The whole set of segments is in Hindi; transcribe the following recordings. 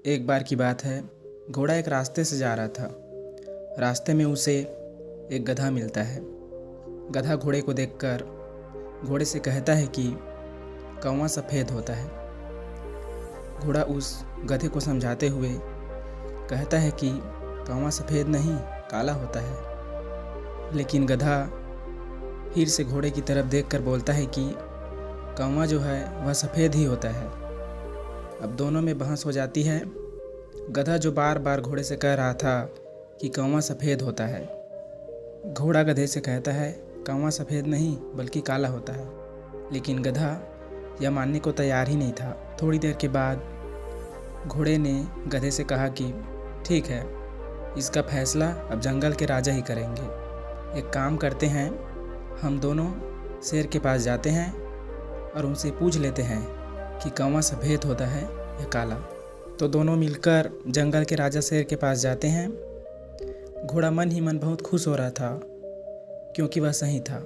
एक बार की बात है, घोड़ा एक रास्ते से जा रहा था। रास्ते में उसे एक गधा मिलता है। गधा घोड़े को देखकर घोड़े से कहता है कि कौवा सफ़ेद होता है। घोड़ा उस गधे को समझाते हुए कहता है कि कौवा सफ़ेद नहीं, काला होता है। लेकिन गधा फिर से घोड़े की तरफ देखकर बोलता है कि कौवा जो है वह सफ़ेद ही होता है। अब दोनों में बहस हो जाती है। गधा जो बार बार घोड़े से कह रहा था कि कौवा सफ़ेद होता है, घोड़ा गधे से कहता है कौवा सफ़ेद नहीं बल्कि काला होता है। लेकिन गधा यह मानने को तैयार ही नहीं था। थोड़ी देर के बाद घोड़े ने गधे से कहा कि ठीक है, इसका फैसला अब जंगल के राजा ही करेंगे। एक काम करते हैं, हम दोनों शेर के पास जाते हैं और उनसे पूछ लेते हैं कि कौवा सफ़ेद होता है या काला। तो दोनों मिलकर जंगल के राजा शेर के पास जाते हैं। घोड़ा मन ही मन बहुत खुश हो रहा था क्योंकि वह सही था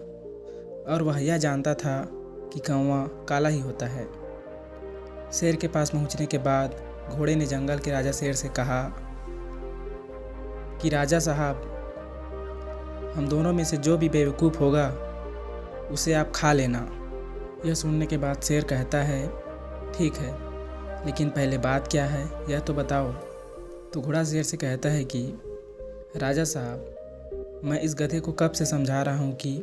और वह यह जानता था कि कौवा काला ही होता है। शेर के पास पहुंचने के बाद घोड़े ने जंगल के राजा शेर से कहा कि राजा साहब, हम दोनों में से जो भी बेवकूफ़ होगा उसे आप खा लेना। यह सुनने के बाद शेर कहता है ठीक है, लेकिन पहले बात क्या है यह तो बताओ। तो घोड़ा शेर से कहता है कि राजा साहब, मैं इस गधे को कब से समझा रहा हूँ कि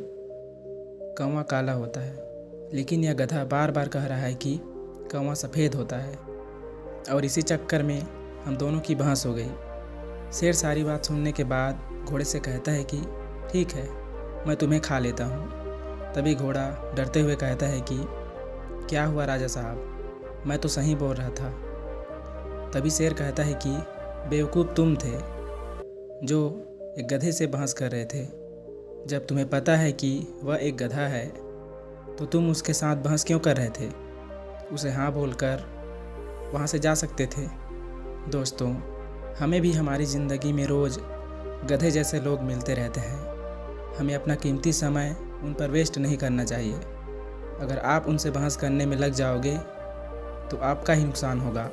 कौवा काला होता है, लेकिन यह गधा बार बार कह रहा है कि कौवा सफ़ेद होता है और इसी चक्कर में हम दोनों की बहस हो गई। शेर सारी बात सुनने के बाद घोड़े से कहता है कि ठीक है, मैं तुम्हें खा लेता हूँ। तभी घोड़ा डरते हुए कहता है कि क्या हुआ राजा साहब, मैं तो सही बोल रहा था। तभी शेर कहता है कि बेवकूफ़ तुम थे जो एक गधे से बहस कर रहे थे। जब तुम्हें पता है कि वह एक गधा है तो तुम उसके साथ बहस क्यों कर रहे थे? उसे हाँ बोलकर वहाँ से जा सकते थे। दोस्तों, हमें भी हमारी ज़िंदगी में रोज़ गधे जैसे लोग मिलते रहते हैं। हमें अपना कीमती समय उन पर वेस्ट नहीं करना चाहिए। अगर आप उनसे बहस करने में लग जाओगे तो आपका ही नुकसान होगा।